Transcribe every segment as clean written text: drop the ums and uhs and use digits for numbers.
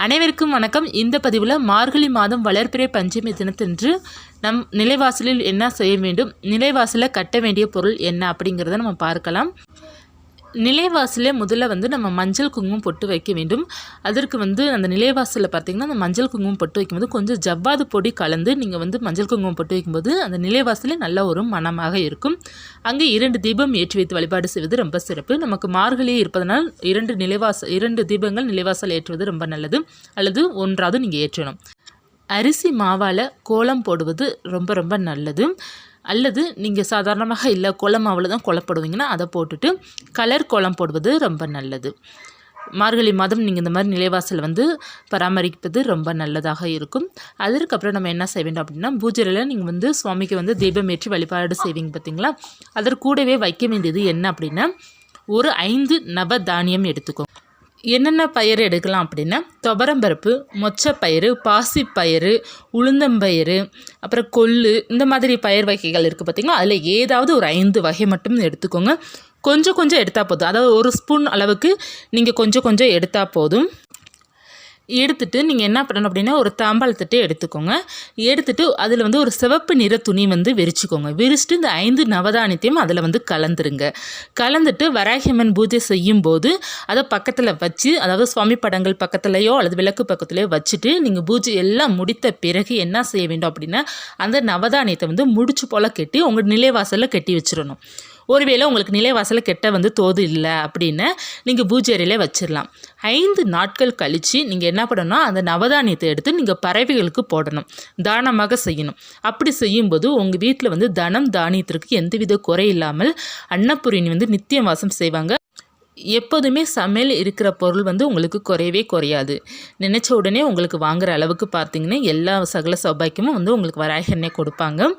அனைவருக்கும் வணக்கம். இந்த பதிவில் மார்கழி மாதம் வளர்பிறை பஞ்சமி தினத்தன்று நம் நிலைவாசலில் என்ன செய்ய வேண்டும், நிலைவாசலில் கட்ட வேண்டிய பொருள் என்ன அப்படிங்கிறத நம்ம பார்க்கலாம். நிலைவாசலே முதல்ல நம்ம மஞ்சள் குங்குமம் பொட்டு வைக்க வேண்டும். அதற்கு அந்த நிலைவாசலில் பார்த்திங்கன்னா அந்த மஞ்சள் குங்குமம் பொட்டு வைக்கும்போது கொஞ்சம் ஜவ்வாது பொடி கலந்து நீங்கள் மஞ்சள் குங்குமம் பொட்டு வைக்கும்போது அந்த நிலைவாசலே நல்ல ஒரு மனமாக இருக்கும். அங்கே 2 தீபம் ஏற்றி வைத்து வழிபாடு செய்வது ரொம்ப சிறப்பு. நமக்கு மார்கழி இருப்பதனால் 2 தீபங்கள் நிலைவாசல் ஏற்றுவது ரொம்ப நல்லது. அல்லது ஒன்றாவது நீங்கள் ஏற்றணும். அரிசி மாவால் கோலம் போடுவது ரொம்ப ரொம்ப நல்லது. அல்லது நீங்கள் சாதாரணமாக இல்லை கோலம் மாவில் தான் கோலப்படுவீங்கன்னா அதை போட்டுட்டு கலர் கோலம் போடுவது ரொம்ப நல்லது. மார்கழி மாதம் நீங்கள் இந்த மாதிரி நிலைவாசல் பராமரிப்பது ரொம்ப நல்லதாக இருக்கும். அதற்கப்புறம் நம்ம என்ன செய்ய வேண்டும் அப்படின்னா, பூஜையில் நீங்கள் சுவாமிக்கு தீபம் ஏற்றி வழிபாடு செய்வீங்க பார்த்தீங்களா, அதற்கு கூடவே வைக்க வேண்டியது என்ன அப்படின்னா, ஒரு 5 நவதானியம் எடுத்துக்கோங்க. என்னென்ன பயிர் எடுக்கலாம் அப்படின்னா, துவரம்பருப்பு, மொச்சப்பயிறு, பாசிப்பயிறு, உளுந்தம்பயிறு, அப்புறம் கொள்ளு, இந்த மாதிரி பயிர் வகைகள் இருக்குது பார்த்திங்களா, அதில் ஏதாவது ஒரு 5 வகை மட்டும் எடுத்துக்கோங்க. கொஞ்சம் கொஞ்சம் எடுத்தால் போதும். அதாவது 1 ஸ்பூன் அளவுக்கு நீங்கள் கொஞ்சம் கொஞ்சம் எடுத்தால் போதும். எடுத்துகிட்டு நீங்கள் என்ன பண்ணணும் அப்படின்னா, ஒரு தாம்பாளத்தட்டை எடுத்துக்கோங்க. எடுத்துகிட்டு அதில் ஒரு சிவப்பு நிற துணி விரிச்சுக்கோங்க. விரிச்சிட்டு இந்த 5 நவதானியத்தையும் அதில் கலந்துருங்க. கலந்துட்டு வராகியம்மன் பூஜை செய்யும்போது அதை பக்கத்தில் வச்சு, அதாவது சுவாமி படங்கள் பக்கத்துலையோ அல்லது விளக்கு பக்கத்துலையோ வச்சுட்டு நீங்கள் பூஜை எல்லாம் முடித்த பிறகு என்ன செய்ய வேண்டும் அப்படின்னா, அந்த நவதானியத்தை முடிச்சு போல் கட்டி உங்கள் நிலைவாசலில் கட்டி வச்சிடணும். ஒருவேளை உங்களுக்கு நிலைவாசலில் கெட்ட தோது இல்லை அப்படின்னா நீங்கள் பூஜை அறையிலே வச்சிடலாம். 5 நாட்கள் கழித்து நீங்கள் என்ன பண்ணணும்னா, அந்த நவதானியத்தை எடுத்து நீங்கள் பறவைகளுக்கு போடணும், தானமாக செய்யணும். அப்படி செய்யும்போது உங்கள் வீட்டில் தனம் தானியத்திற்கு எந்தவித குறை இல்லாமல் அன்னபூரணி நித்தியம் வாசம் செய்வாங்க. எப்போதுமே சமையல் இருக்கிற பொருள் உங்களுக்கு குறையவே குறையாது. நினச்ச உடனே உங்களுக்கு வாங்குகிற அளவுக்கு பார்த்திங்கன்னா எல்லா சகல சௌபாக்கியமும் உங்களுக்கு வராகி கொடுப்பாங்க.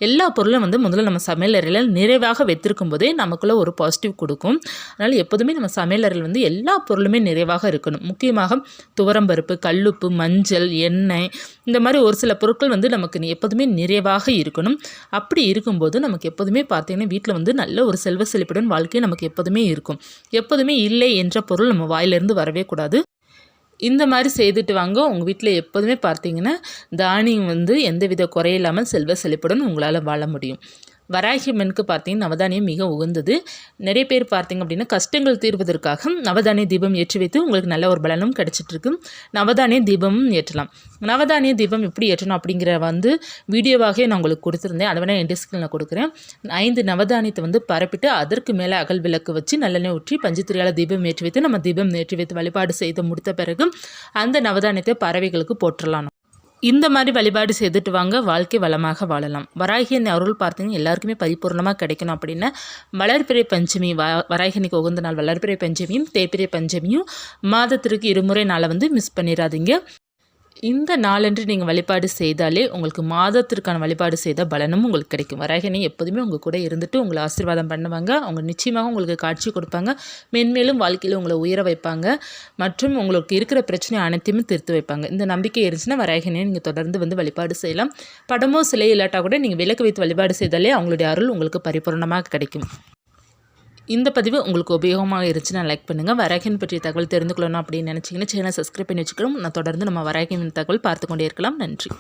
எல்லா பொருளும் முதல்ல நம்ம சமையல் அறையில் நிறைவாக வைத்திருக்கும் போதே நமக்குள்ளே ஒரு பாசிட்டிவ் கொடுக்கும். அதனால் எப்போதுமே நம்ம சமையல் அறையில் எல்லா பொருளுமே நிறைவாக இருக்கணும். முக்கியமாக துவரம்பருப்பு, கல்லுப்பு, மஞ்சள், எண்ணெய், இந்த மாதிரி ஒரு சில பொருட்கள் நமக்கு எப்போதுமே நிறைவாக இருக்கணும். அப்படி இருக்கும்போது நமக்கு எப்போதுமே பார்த்திங்கன்னா வீட்டில் நல்ல ஒரு செல்வ செழிப்புடன் வாழ்க்கை நமக்கு எப்போதுமே இருக்கும். எப்போதுமே இல்லை என்ற பொருள் நம்ம வாயிலிருந்து வரவே கூடாது. இந்த மாதிரி செய்துட்டு வாங்க. உங்கள் வீட்டில் எப்போதுமே பார்த்தீங்கன்னா தானியம் எந்தவித குறையில்லாமல் செல்வ செழிப்புடன் உங்களால் வாழ முடியும். வராகி அம்மனுக்கு பார்த்தீங்கன்னா நவதானியம் மிக உகந்தது. நிறைய பேர் பார்த்தீங்க அப்படின்னா கஷ்டங்கள் தீர்வதற்காக நவதானிய தீபம் ஏற்றி வைத்து உங்களுக்கு நல்ல ஒரு பலனும் கிடச்சிட்ருக்கு. நவதானிய தீபமும் ஏற்றலாம். நவதானிய தீபம் எப்படி ஏற்றணும் அப்படிங்கிற வீடியோவாகவே நான் உங்களுக்கு கொடுத்துருந்தேன். அதை வேணால் என் டிஸ்கிரிப்ஷனில் கொடுக்குறேன். 5 நவதானியத்தை பரப்பிட்டு அதற்கு மேலே அகல் விளக்கு வச்சு நல்லெண்ணெய் ஊற்றி பஞ்சுத்திரியால் தீபம் ஏற்றி வைத்து நம்ம தீபம் ஏற்றி வைத்து வழிபாடு செய்து முடித்த பிறகு அந்த நவதானியத்தை பறவைகளுக்கு போற்றலாம். இந்த மாதிரி வழிபாடு செய்துட்டு வாங்க, வாழ்க்கை வளமாக வாழலாம். வராகியின் அருள் பார்த்தீங்கன்னா எல்லாருக்குமே பரிபூர்ணமாக கிடைக்கணும் அப்படின்னா வளர்பிறை பஞ்சமி, வராகினிக்கு உகந்த நாள் வளர்பிறை பஞ்சமியும் தேய்பிறை பஞ்சமியும் மாதத்திற்கு 2 முறை நாளை மிஸ் பண்ணிடாதீங்க. இந்த நாளன்று நீங்கள் வழிபாடு செய்தாலே உங்களுக்கு மாதத்திற்கான வழிபாடு செய்த பலனும் உங்களுக்கு கிடைக்கும். வராகினி எப்போதுமே உங்கள் கூட இருந்துட்டு உங்களை ஆசீர்வாதம் பண்ணுவாங்க. அவங்க நிச்சயமாக உங்களுக்கு காட்சி கொடுப்பாங்க. மென்மேலும் வாழ்க்கையில் உங்களை உயர வைப்பாங்க. மற்றும் உங்களுக்கு இருக்கிற பிரச்சனை அனைத்தையுமே தீர்த்து வைப்பாங்க. இந்த நம்பிக்கை இருந்துச்சுன்னா வராகினியை நீங்கள் தொடர்ந்து வழிபாடு செய்யலாம். படமோ சிலை இல்லாட்டா கூட நீங்கள் விளக்கு வைத்து வழிபாடு செய்தாலே அவங்களுடைய அருள் உங்களுக்கு பரிபூர்ணமாக கிடைக்கும். இந்த பதிவு உங்களுக்கு உபயோகமாக இருந்துச்சுன்னா லைக் பண்ணுங்கள். வராகியின் பற்றிய தகவல் தெரிந்து கொள்ளணும் அப்படின்னு நினச்சிங்கன்னா சேனல் சப்ஸ்கிரைப் பண்ணி வச்சுக்கிறோம். நான் தொடர்ந்து நம்ம வராகியின் தகவல் பார்த்து கொண்டே இருக்கலாம். நன்றி.